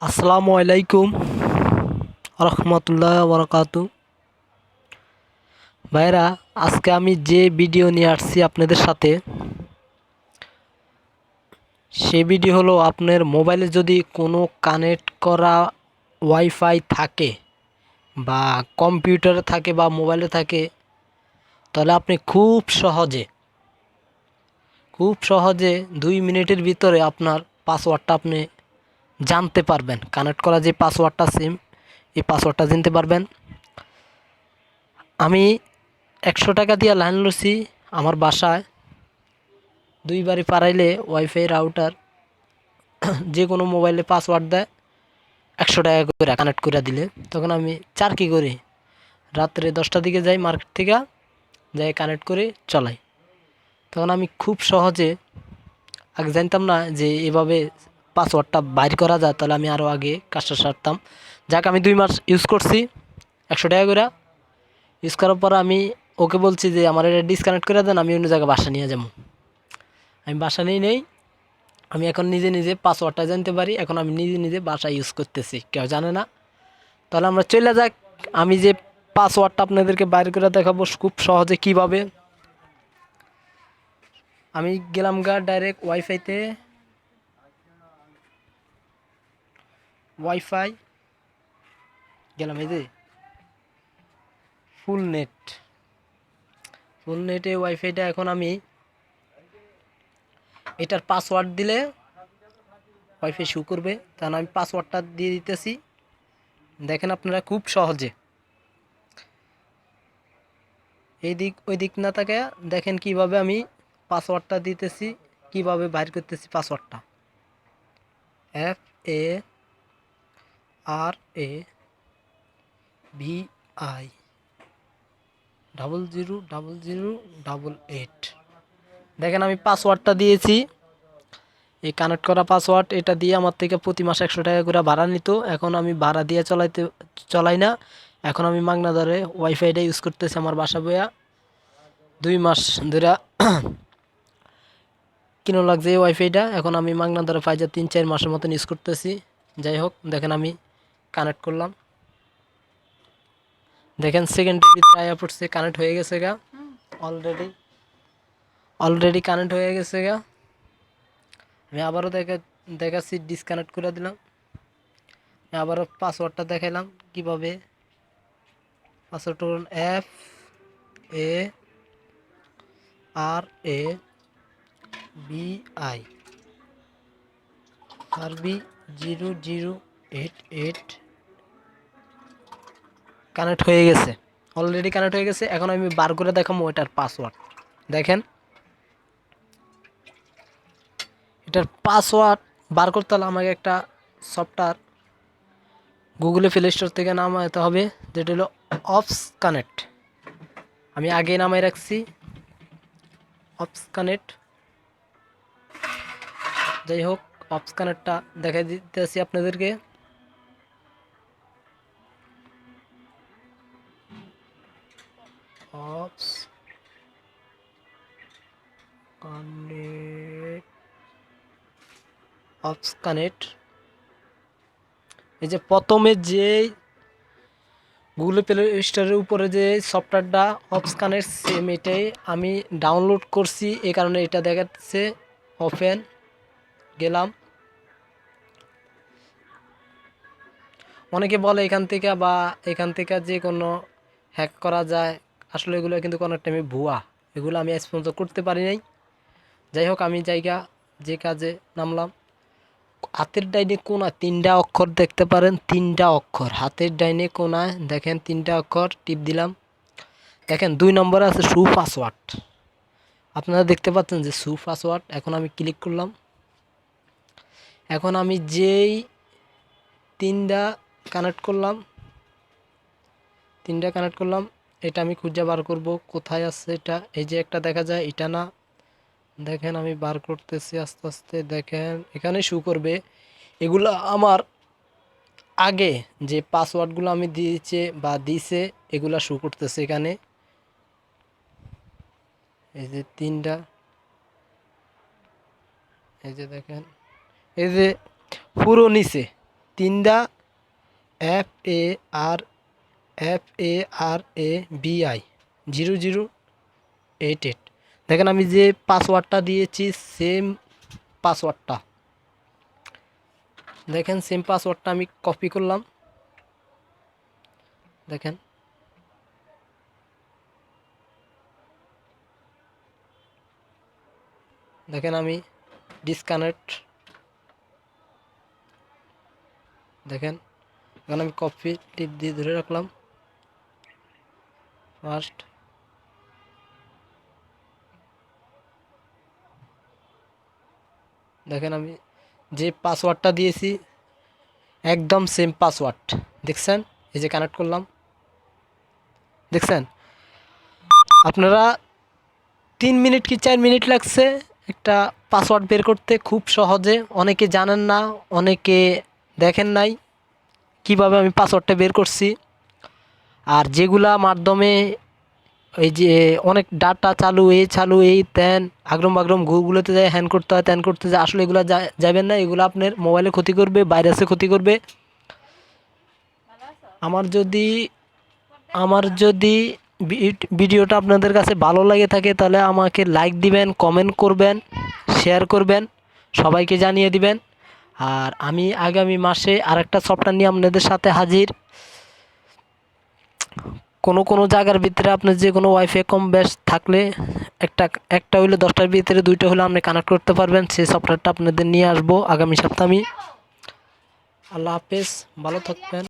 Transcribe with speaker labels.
Speaker 1: আসসালামু আলাইকুম রহমতুল্লাহ বরকাতু। ভাইরা, আজকে আমি যে ভিডিও নিয়ে আসছি আপনাদের সাথে, সে ভিডিও হলো আপনার মোবাইলে যদি কোনো কানেক্ট করা ওয়াইফাই থাকে বা কম্পিউটারে থাকে বা মোবাইলে থাকে, তাহলে আপনি খুব সহজে 2 মিনিটের ভিতরে আপনার পাসওয়ার্ডটা আপনি জানতে পারবেন। কানেক্ট করা যে পাসওয়ার্ডটা এই পাসওয়ার্ডটা জানতে পারবেন। আমি 100 টাকা দিয়ে লাইন লইছি আমার বাসায়। 2 বাড়ি পারাইলে ওয়াইফাই রাউটার যে কোনো মোবাইলে পাসওয়ার্ড দেয় 100 টাকা করে কানেক্ট করে দিলে। তখন আমি কি করি, রাত্রে 10টার দিকে যাই মার্কেট থেকে, যাই কানেক্ট করে চলাই। তখন আমি খুব সহজে, আগে জানতাম না যে এভাবে পাসওয়ার্ডটা বাইর করা যায়, তাহলে আমি আরও আগে কাজটা সারতাম। যাক, আমি 2 মাস ইউজ করছি 100 টাকা করে। ইউজ করার পর আমি ওকে বলছি যে আমার এটা ডিসকানেক্ট করে দেন, আমি অন্য জায়গায় বাসা নিয়ে যাবো। আমি বাসা নিয়ে নেই, আমি এখন নিজে নিজে পাসওয়ার্ডটা জানতে পারি। এখন আমি নিজে নিজে বাসা ইউজ করতেছি, কেউ জানে না। তাহলে আমরা চলে যাক, আমি যে পাসওয়ার্ডটা আপনাদেরকে বাইর করে দেখাবো খুব সহজে কিভাবে। আমি গেলাম ডাইরেক্ট ওয়াইফাই গেলাম, এই যে ফুল নেটে ওয়াইফাইটা। এখন আমি এটার পাসওয়ার্ড দিলে ওয়াইফাই শু করবে, তাহলে আমি পাসওয়ার্ডটা দিয়ে দিতেছি। দেখেন আপনারা খুব সহজে, এই দিক ওই দিক না থাকে, দেখেন কিভাবে আমি পাসওয়ার্ডটা দিতেছি, কিভাবে বাইর করতেছি পাসওয়ার্ডটা। FARAVI 000088। দেখেন আমি পাসওয়ার্ডটা দিয়েছি, এই কানেক্ট করা পাসওয়ার্ড। এটা দিয়ে আমার থেকে প্রতি মাসে 100 টাকা করে ভাড়া নিত। এখন আমি ভাড়া দিয়ে চলাই না, এখন আমি মাগনা ধরে ওয়াইফাইটা ইউজ করতেছি আমার বাসা বইয়া। 2 মাস ধরে কিনো লাগছে এই ওয়াইফাইটা, এখন আমি মাগনা ধরে পাইজা 3-4 মাসের মতন ইউজ করতেছি। যাই হোক, দেখেন আমি কানেক্ট করলাম, দেখেন সেকেন্ডের ভিতরে আয়া পড়ছে, কানেক্ট হয়ে গেছে গা। অলরেডি কানেক্ট হয়ে গেছে গা। আমি আবারও দেখাচ্ছি, ডিসকানেক্ট করে দিলাম। আবারও পাসওয়ার্ডটা দেখাইলাম কিভাবে। পাসওয়ার্ডটা করুন FARAVI আরবি 0088। কানেক্ট হয়ে গেছে, অলরেডি কানেক্ট হয়ে গেছে। এখন আমি বার করে দেখাবো এটার পাসওয়ার্ড। দেখেন, এটার পাসওয়ার্ড বার করতে হলে আমাকে একটা সফটওয়্যার গুগলে প্লে স্টোর থেকে নামাতে হবে, যেটা হলো অপস কানেক্ট। আমি আগে নামাই রাখছি অপস কানেক্ট। যাই হোক, অপস কানেক্টটা দেখাই দিতেছি আপনাদেরকে। Ops connect, ops connect. এই যে প্রথমে যে গুগল প্লে স্টোরের উপরে যে সফটওয়্যারটা অপস কানেক্ট, সেম এটাই আমি ডাউনলোড করছি, এই কারণে এটা দেখাচ্ছে। ওপেন গেলাম। অনেকে বলে এখান থেকে যে কোনো হ্যাক করা যায়, আসলে এগুলো কিন্তু কোনো টাইমে ভুয়া। এগুলো আমি আজ পর্যন্ত করতে পারি নাই। যাই হোক, আমি যে কাজে নামলাম। হাতের ডাইনে কোনায় 3টা অক্ষর দেখতে পারেন, 3টা অক্ষর হাতের ডাইনে কোনায় দেখেন, 3টা অক্ষর টিপ দিলাম। দেখেন 2 নম্বরে আছে সু পাসওয়ার্ড, আপনারা দেখতে পাচ্ছেন যে সু পাসওয়ার্ড। এখন আমি ক্লিক করলাম। এখন আমি যেই 3টা কানেক্ট করলাম, এটা আমি খুঁজে বার করব কোথায় আছে এটা। এই যে একটা দেখা যায়, এটা না। দেখেন আমি বার করতেছি আস্তে আস্তে, দেখেন এখানে শু করবে। এগুলো আমার আগে যে পাসওয়ার্ডগুলো আমি দিছে এগুলা শু করতেছে এখানে। এই যে 3টা, এই যে দেখেন, এই যে পুরো নিচে তিনদা FARABI 0088। দেখেন আমি যে পাসওয়ার্ডটা দিয়েছি সেম পাসওয়ার্ডটা, দেখেন সেম পাসওয়ার্ডটা আমি কপি করলাম। দেখেন দেখেন আমি ডিসকানেক্ট, দেখেন এখন আমি কপি টিপ দিয়ে ধরে রাখলাম ফার্স্ট। দেখেন আমি যে পাসওয়ার্ডটা দিয়েছি একদম সেম পাসওয়ার্ড, দেখছেন? এই যে কানেক্ট করলাম, দেখছেন? আপনারা 3 মিনিট কি 4 মিনিট লাগছে একটা পাসওয়ার্ড বের করতে, খুব সহজে। অনেকে জানেন না, অনেকে দেখেন নাই কিভাবে আমি পাসওয়ার্ডটা বের করছি। আর যেগুলা মাধ্যমে এই যে অনেক ডাটা চালু এই ত্যান আগ্রম বাগ্রম গুগলেতে যায় হ্যান করতে হয় ত্যান করতে যায়, আসলে এগুলো যাবেন না। এগুলো আপনার মোবাইলে ক্ষতি করবে, ভাইরাসে ক্ষতি করবে। আমার যদি ভিডিওটা আপনাদের কাছে ভালো লাগে থাকে তাহলে আমাকে লাইক দিবেন, কমেন্ট করবেন, শেয়ার করবেন, সবাইকে জানিয়ে দিবেন। আর আমি আগামী মাসে আরেকটা সফটওয়্যার নিয়ে আপনাদের সাথে হাজির। কোনো জায়গার ভিতরে আপনার যে কোনো ওয়াইফাই কম বেশ থাকলে একটা হইলে 10টার ভিতরে 2টা হলে আপনি কানেক্ট করতে পারবেন। সেই সফটওয়্যারটা আপনাদের নিয়ে আসবো আগামী সপ্তাহে। আল্লাহ হাফেজ, ভালো থাকবেন।